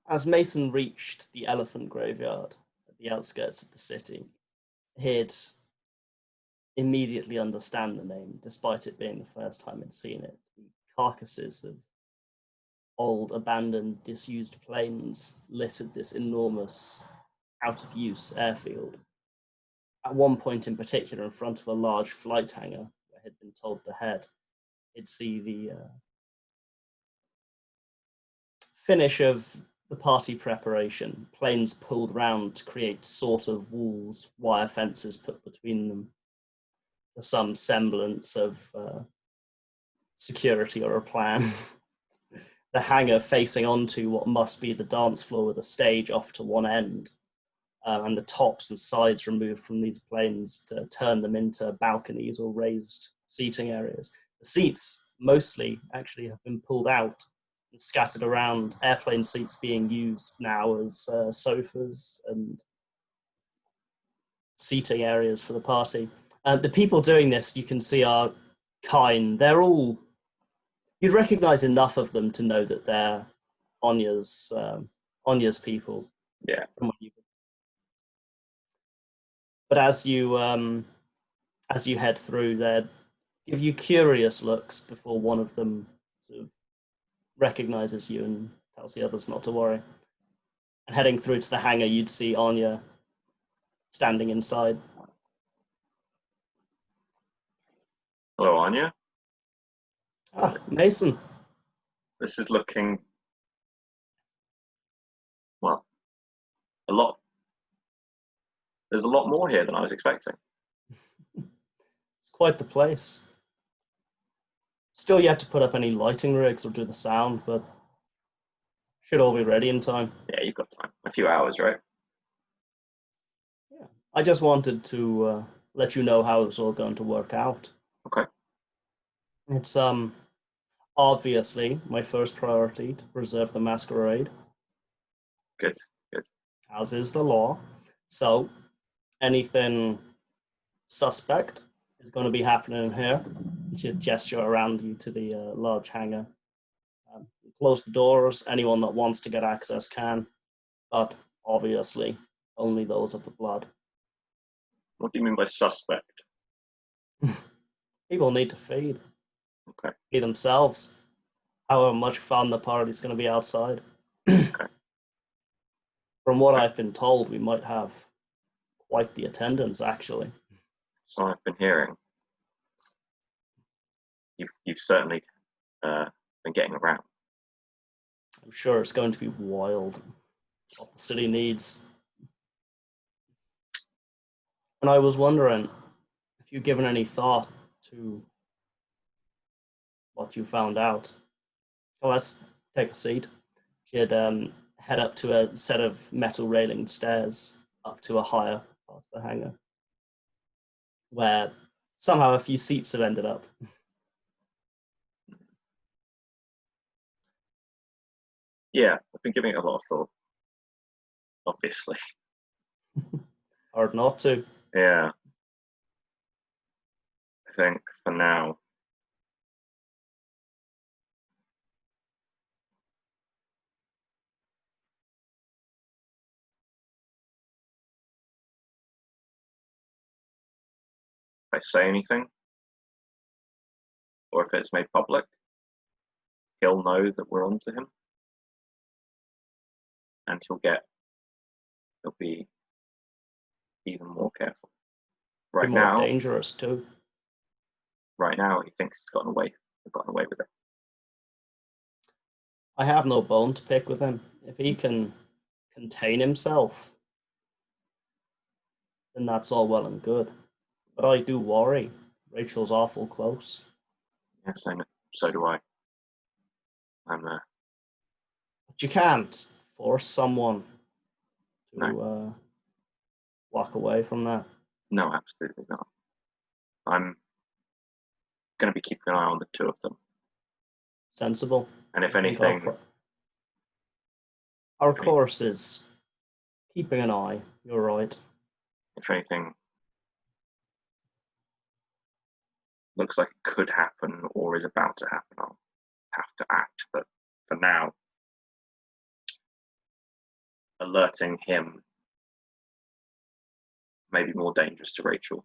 As Mason reached the elephant graveyard at the outskirts of the city, he'd immediately understand the name, despite it being the first time he'd seen it. The carcasses of old, abandoned, disused planes littered this enormous, out of use airfield. At one point in particular, in front of a large flight hangar where he'd been told to head, he'd see the finish of the party preparation, planes pulled round to create sort of walls, wire fences put between them for some semblance of security or a plan. The hangar facing onto what must be the dance floor with a stage off to one end, and the tops and sides removed from these planes to turn them into balconies or raised seating areas. The seats mostly actually have been pulled out and scattered around, airplane seats being used now as sofas and seating areas for the party. The people doing this, you can see, are kind. They're all, you'd recognize enough of them to know that they're Anya's people. Yeah. But as you head through, they give you curious looks before one of them sort of recognizes you and tells the others not to worry. And heading through to the hangar, you'd see Anya standing inside. Hello, Anya. Ah, Mason. This is looking, well, a lot. There's a lot more here than I was expecting. It's quite the place. Still yet to put up any lighting rigs or do the sound, but should all be ready in time. Yeah, you've got time. A few hours, right? Yeah. I just wanted to let you know how it's all going to work out. Okay. It's obviously my first priority to preserve the masquerade, Good. Good. as is the law. So anything suspect is going to be happening here. You should gesture around you to the large hangar. Close the doors. Anyone that wants to get access can, but obviously only those of the blood. What do you mean by suspect? People need to feed. Okay. Feed themselves. However much fun the party's going to be outside. Okay. From what I've been told, we might have quite the attendance, actually. So I've been hearing. You've certainly been getting around. I'm sure it's going to be wild. What the city needs. And I was wondering if you've given any thought to what you found out. Well, let's take a seat. She'd head up to a set of metal railing stairs up to a higher part of the hangar, where somehow a few seats have ended up. Yeah, I've been giving it a lot of thought. Obviously. Hard not to. Yeah. I think for now, if I say anything, or if it's made public, he'll know that we're onto him, and he'll be even more careful. Be Right more now, dangerous too. he thinks he's gotten away with it. I have no bone to pick with him. If he can contain himself, then that's all well and good. But I do worry. Rachel's awful close. Yes, so do I. But you can't force someone No, to walk away from that. no, absolutely not. I'm going to be keeping an eye on the two of them. Sensible. And if I think anything, our course is keeping an eye. You're right. if anything looks like it could happen or is about to happen, I'll have to act. But for now, alerting him may be more dangerous to Rachel.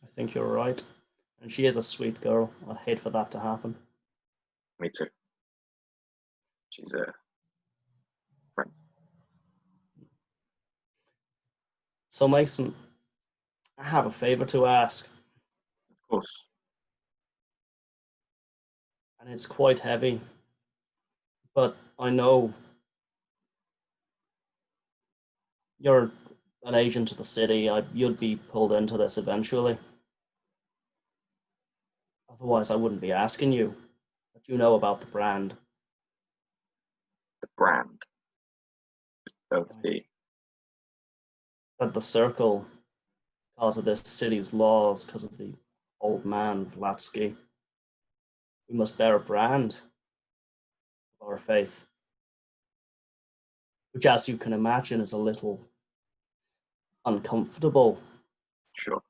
I think you're right. And she is a sweet girl. I'd hate for that to happen. Me too. She's a friend. So, Mason, I have a favour to ask, Of course. and it's quite heavy. But I know you're an agent of the city. You'd be pulled into this eventually. Otherwise, I wouldn't be asking you. But you know about the brand. The brand of the That the circle, because of this city's laws, because of the old man Vlatsky, we must bear a brand of our faith, which, as you can imagine, is a little uncomfortable. sure.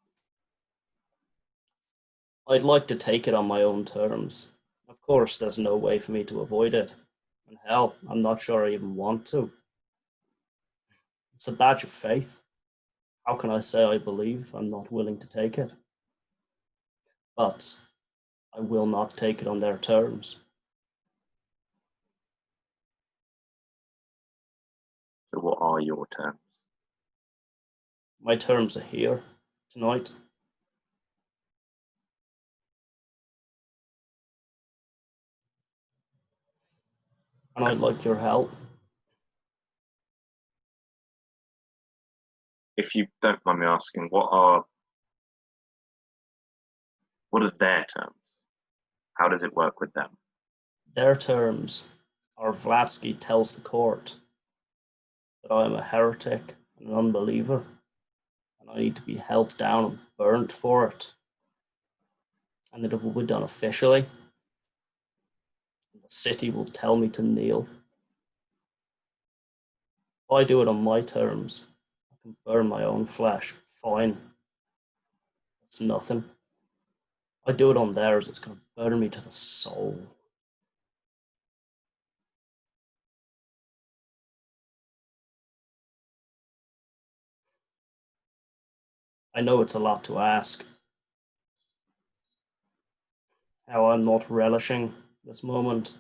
I'd like to take it on my own terms. Of course, there's no way for me to avoid it. And hell, I'm not sure I even want to. It's a badge of faith. How can I say I believe I'm not willing to take it? But I will not take it on their terms. So what are your terms? My terms are here tonight. And I'd like your help. If you don't mind me asking, what are their terms? How does it work with them? Their terms are Vlatsky tells the court that I am a heretic and an unbeliever, and I need to be held down and burnt for it, and that it will be done officially. The city will tell me to kneel. If I do it on my terms, I can burn my own flesh. Fine. It's nothing. I do it on theirs, it's going to burn me to the soul. I know it's a lot to ask. How I'm not relishing this moment.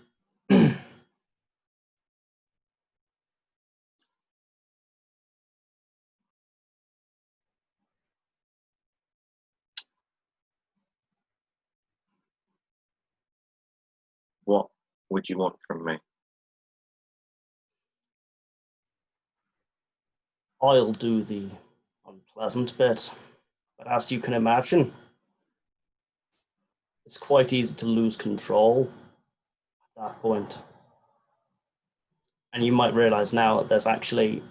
What would you want from me? I'll do the unpleasant bit, but as you can imagine, it's quite easy to lose control at that point. And you might realize now that there's actually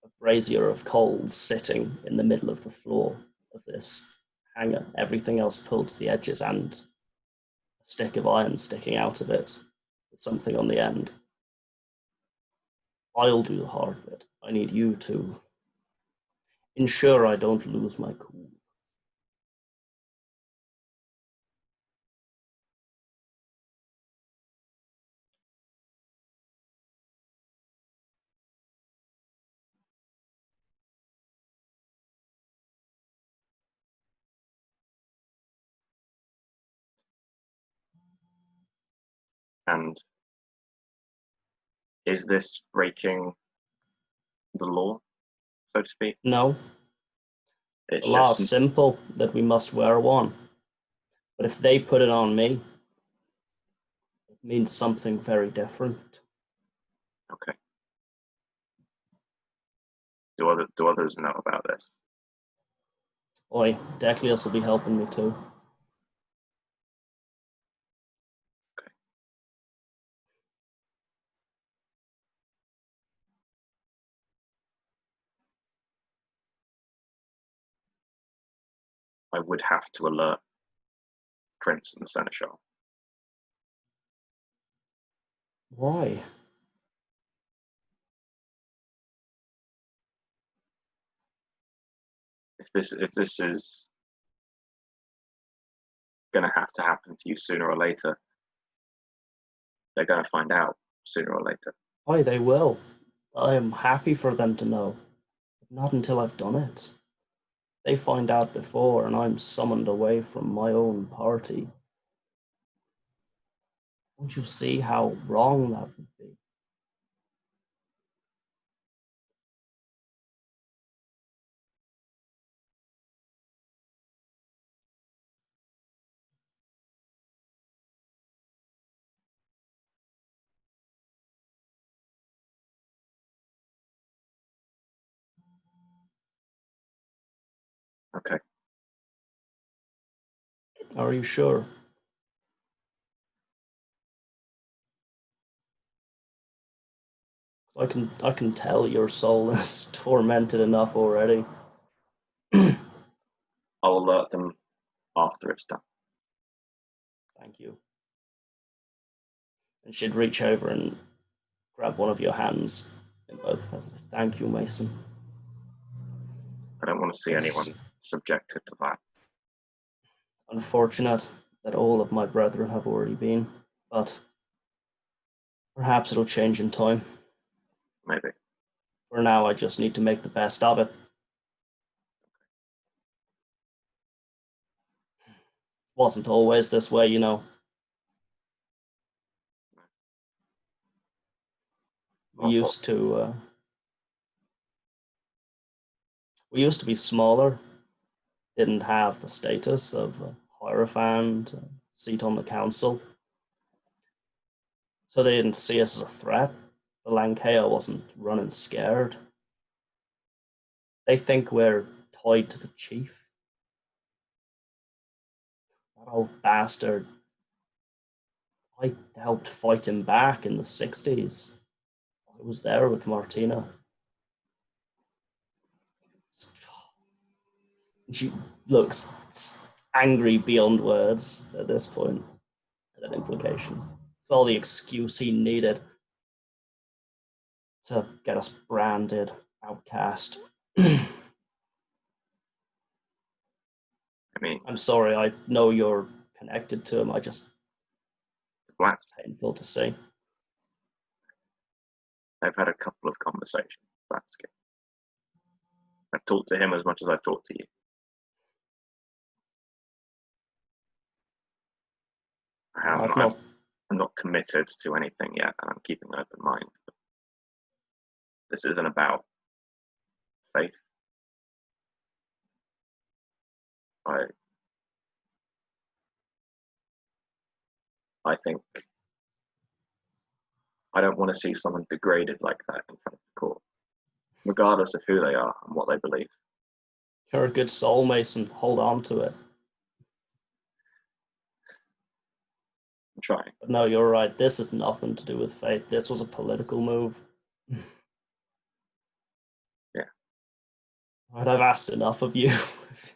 a brazier of coals sitting in the middle of the floor of this hanger, everything else pulled to the edges, and a stick of iron sticking out of it with something on the end. I'll do the hard bit. I need you to ensure I don't lose my cool. And is this breaking the law, so to speak? No, the It's law just is simple that we must wear one. But if they put it on me, it means something very different. okay. Do others know about this? Oi, Declius will be helping me too. Okay. I would have to alert Prince and the Seneschal. Why? If this is going to have to happen to you sooner or later, they're going to find out sooner or later. Aye, they will. I am happy for them to know, but not until I've done it. They find out before, and I'm summoned away from my own party. Don't you see how wrong that would be? Okay. Are you sure? I can tell your soul is tormented enough already. I'll alert them after it's done. Thank you. And she'd reach over and grab one of your hands in both hands. Thank you, Mason. I don't want to see It's anyone subjected to that. unfortunate that all of my brethren have already been, but perhaps it'll change in time. Maybe. For now, I just need to make the best of it. Wasn't always this way, you know. We used to we used to be smaller, didn't have the status of a hierophant, a seat on the council, so they didn't see us as a threat. The Lancea wasn't running scared. They think we're tied to the chief. That old bastard. I helped fight him back in the 60s. I was there with Martina. She looks angry beyond words at this point, at that implication. It's all the excuse he needed to get us branded outcast. I mean, I'm sorry, I know you're connected to him. It's painful to see. I've had a couple of conversations. That's good. I've talked to him as much as I've talked to you. I'm not committed to anything yet, and I'm keeping an open mind. But this isn't about faith. I think I don't want to see someone degraded like that in front of the court, regardless of who they are and what they believe. You're a good soul, Mason. Hold on to it. I'm trying. But no, you're right. This has nothing to do with faith. This was a political move. Yeah. Right, I've asked enough of you.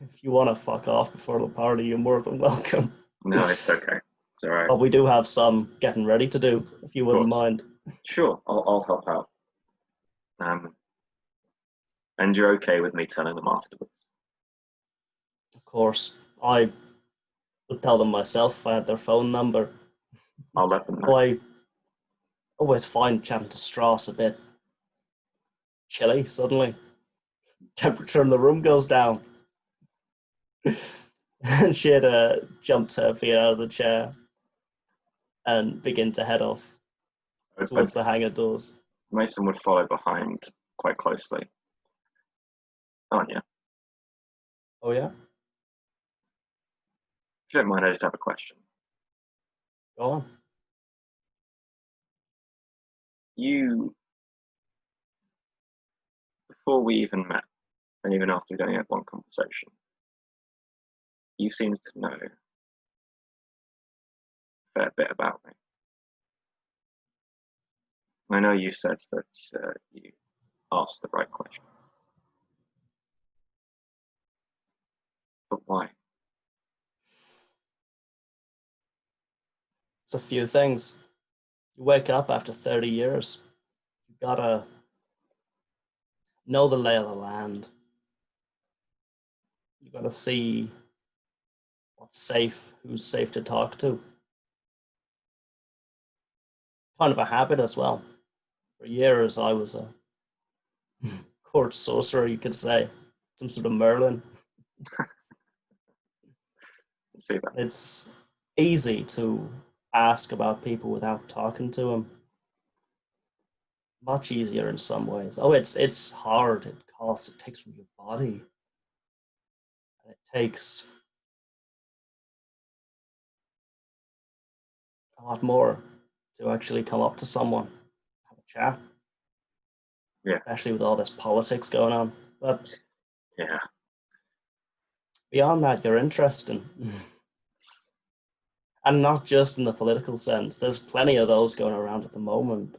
If you want to fuck off before the party, you're more than welcome. No, it's okay. It's all right. But we do have some getting ready to do, if you wouldn't mind. Sure, I'll help out. And you're okay with me telling them afterwards? Of course, I would tell them myself if I had their phone number. I'll let them know. I always find chatting to Strauss a bit chilly suddenly. Temperature in the room goes down. And she had jumped her feet out of the chair and begin to head off towards the hangar doors. Mason would follow behind quite closely. Anya. Oh, yeah? If you don't mind, I just have a question. Go on. You, before we even met, and even after we'd only had one conversation, you seem to know a fair bit about me. I know you said that you asked the right question. But why? It's a few things. You wake up after 30 years. You gotta know the lay of the land. You gotta see what's safe, who's safe to talk to. Kind of a habit as well. For years, I was a court sorcerer, you could say, some sort of Merlin. See that? It's easy to ask about people without talking to them. Much easier in some ways. Oh, it's hard. It costs. It takes from your body. And it takes a lot more to actually come up to someone, have a chat. Yeah. Especially with all this politics going on. But yeah, beyond that, you're interesting. And not just in the political sense. There's plenty of those going around at the moment.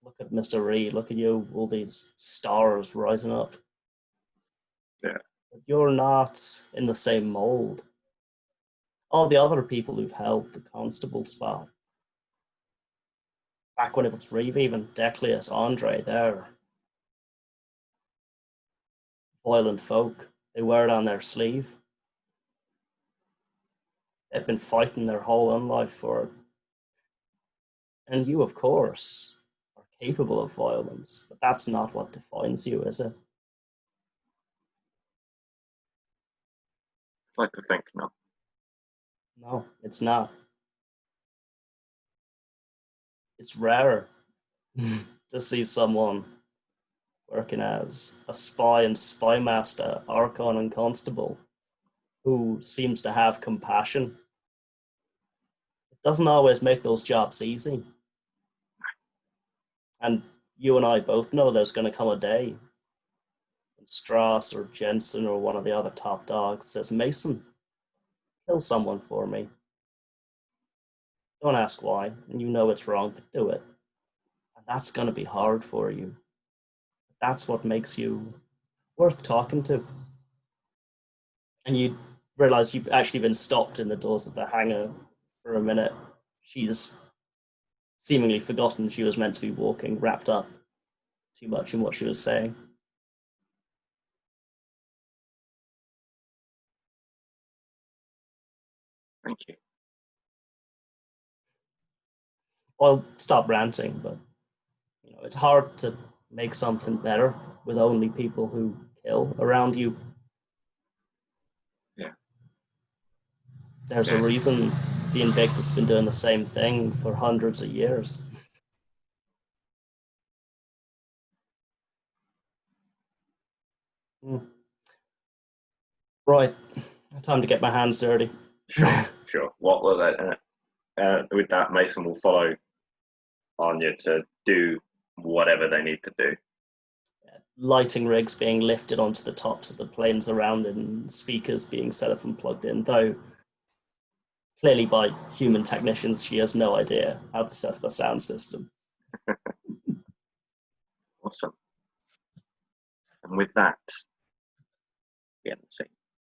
Look at Mr. Reed, look at you, all these stars rising up. Yeah. But you're not in the same mold. All the other people who've held the constable spot, back when it was Reeve, even Declius, Andre, they're violent folk. They wear it on their sleeve. They've been fighting their whole life for it. And you, of course, are capable of violence, but that's not what defines you, is it? I'd like to think not. No, it's not. It's rare to see someone working as a spy and spy master, Archon and Constable, who seems to have compassion. It doesn't always make those jobs easy. And you and I both know there's going to come a day when Strauss or Jensen or one of the other top dogs says, Mason, kill someone for me. Don't ask why, and you know it's wrong, but do it. And that's going to be hard for you. That's what makes you worth talking to. And you realize you've actually been stopped in the doors of the hangar for a minute. She's seemingly forgotten she was meant to be walking, wrapped up too much in what she was saying. Thank you. I'll stop ranting, but it's hard to make something better with only people who kill around you. Yeah. There's a reason the Invictus been doing the same thing for hundreds of years. Right, time to get my hands dirty. Sure. What will with that, Mason will follow Anya to do whatever they need to do. Lighting rigs being lifted onto the tops of the planes around it, and speakers being set up and plugged in, though clearly by human technicians, she has no idea how to set up a sound system. Awesome. And with that, we end the scene.